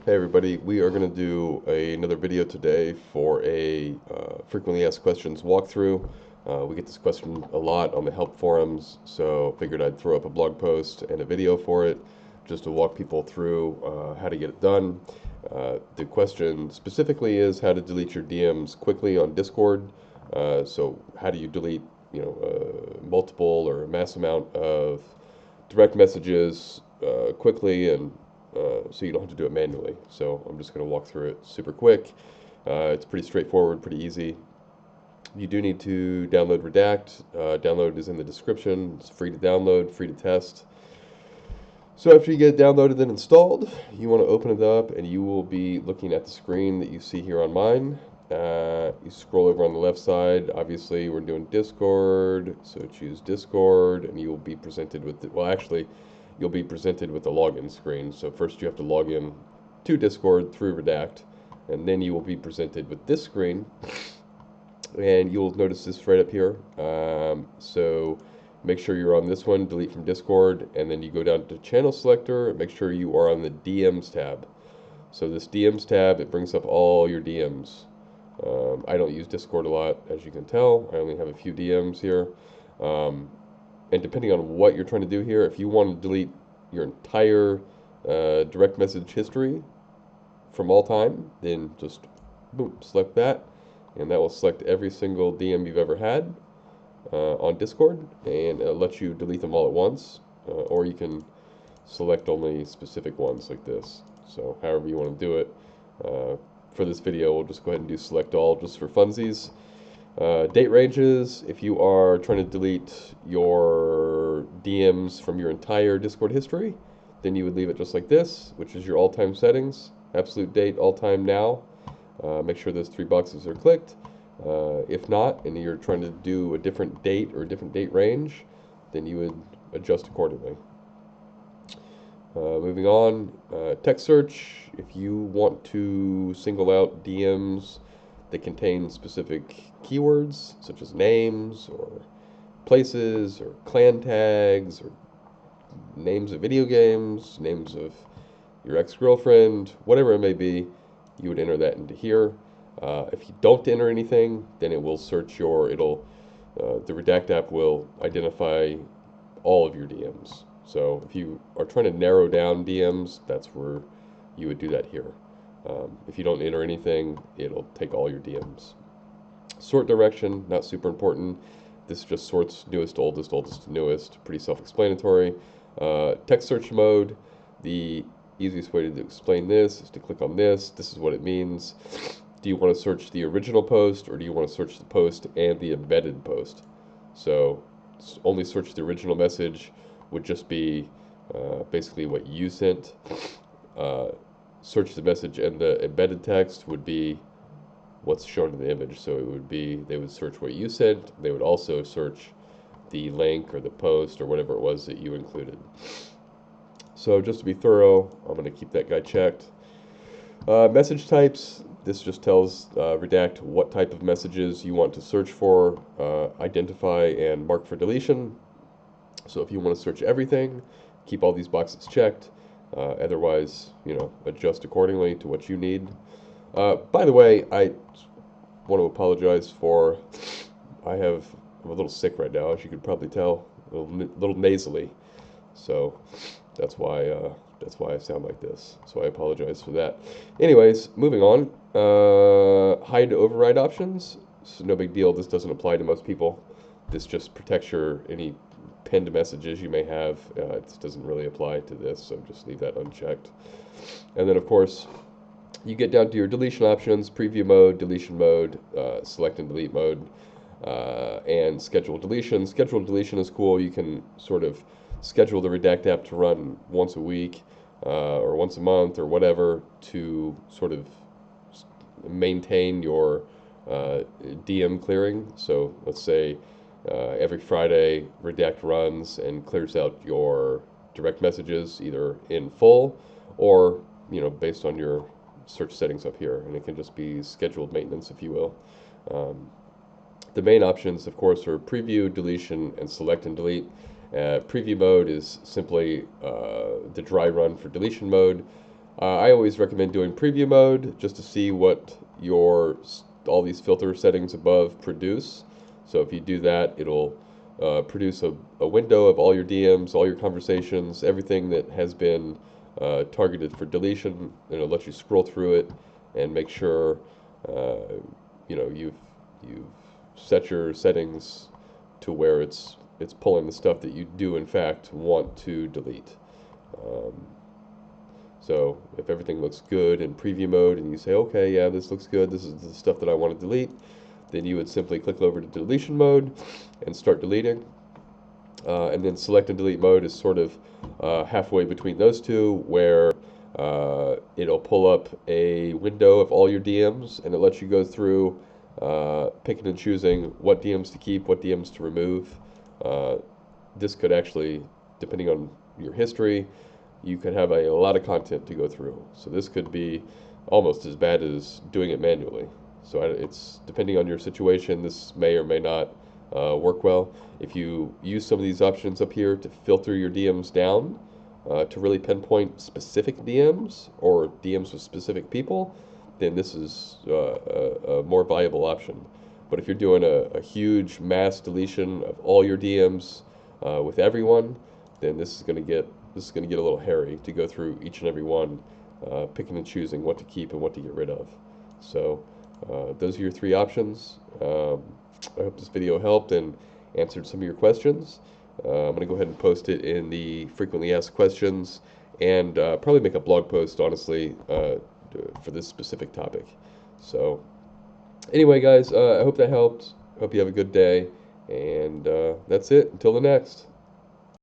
Hey everybody, we are going to do another video today for a frequently asked questions walkthrough. We get this question a lot on the help forums, so figured I'd throw up a blog post and a video for it just to walk people through how to get it done. The question specifically is how to delete your DMs quickly on Discord. So how do you delete, multiple or a mass amount of direct messages quickly and so you don't have to do it manually. So I'm just going to walk through it super quick. It's pretty straightforward, pretty easy. You do need to download Redact. Download is in the description. It's free to download, free to test. So after you get it downloaded and installed, you want to open it up and you will be looking at the screen that you see here on mine. You scroll over on the left side. Obviously, we're doing Discord, so choose Discord, and you will be presented with you'll be presented with the login screen. So first you have to log in to Discord through Redact, and then you will be presented with this screen, and you'll notice this right up here. So make sure you're on this one, delete from Discord, and then you go down to channel selector, and make sure you are on the DMs tab. So this DMs tab, it brings up all your DMs. I don't use Discord a lot, as you can tell. I only have a few DMs here. And depending on what you're trying to do here, if you want to delete your entire direct message history from all time, then just boom, select that, and that will select every single DM you've ever had on Discord, and it'll let you delete them all at once, or you can select only specific ones like this. So however you want to do it. For this video, we'll just go ahead and do select all just for funsies. Date ranges, if you are trying to delete your DMs from your entire Discord history, then you would leave it just like this, which is your all-time settings. Absolute date, all-time now. Make sure those three boxes are clicked. If not, and you're trying to do a different date or a different date range, then you would adjust accordingly. Moving on, text search. If you want to single out DMs that contain specific keywords, such as names or places or clan tags or names of video games, names of your ex-girlfriend, whatever it may be, you would enter that into here. If you don't enter anything, then it will search the Redact app will identify all of your DMs. So if you are trying to narrow down DMs, that's where you would do that here. If you don't enter anything, it'll take all your DMs. Sort direction, not super important. This just sorts newest to oldest, oldest to newest. Pretty self-explanatory. Text search mode, the easiest way to explain this is to click on this. This is what it means. Do you want to search the original post, or do you want to search the post and the embedded post? So only search the original message would just be basically what you sent. Search the message and the embedded text would be what's shown in the image. So it would be, they would search what you sent. They would also search the link or the post or whatever it was that you included. So just to be thorough, I'm going to keep that guy checked. Message types, this just tells Redact what type of messages you want to search for, identify, and mark for deletion. So if you want to search everything, keep all these boxes checked. Otherwise, adjust accordingly to what you need. By the way, I want to apologize for, I'm a little sick right now, as you could probably tell, a little nasally. So that's why I sound like this. So I apologize for that. Anyways, moving on. Hide override options. So no big deal. This doesn't apply to most people. This just protects any pinned messages you may have. It doesn't really apply to this, so just leave that unchecked. And then, of course, you get down to your deletion options: preview mode, deletion mode, select and delete mode, and schedule deletion. Schedule deletion is cool. You can sort of schedule the Redact app to run once a week or once a month or whatever to sort of maintain your DM clearing. So let's say every Friday, Redact runs and clears out your direct messages either in full or, based on your search settings up here. And it can just be scheduled maintenance, if you will. The main options, of course, are preview, deletion, and select and delete. Preview mode is simply the dry run for deletion mode. I always recommend doing preview mode just to see what all these filter settings above produce. So if you do that, it'll produce a window of all your DMs, all your conversations, everything that has been targeted for deletion, and it'll let you scroll through it and make sure uh, you've set your settings to where it's pulling the stuff that you do in fact want to delete. Um, so if everything looks good in preview mode and you say, okay, yeah, this looks good, this is the stuff that I want to delete, then you would simply click over to deletion mode and start deleting. And then select and delete mode is sort of halfway between those two, where it'll pull up a window of all your DMs and it lets you go through picking and choosing what DMs to keep, what DMs to remove. Uh, this could actually, depending on your history, you could have a lot of content to go through. So this could be almost as bad as doing it manually. So it's depending on your situation, this may or may not work well. If you use some of these options up here to filter your DMs down to really pinpoint specific DMs or DMs with specific people, then this is a more viable option. But if you're doing a huge mass deletion of all your DMs with everyone, then this is going to get a little hairy to go through each and every one, picking and choosing what to keep and what to get rid of. So those are your three options. I hope this video helped and answered some of your questions. I'm going to go ahead and post it in the frequently asked questions and probably make a blog post, honestly, for this specific topic. So anyway, guys, I hope that helped. Hope you have a good day. And that's it. Until the next.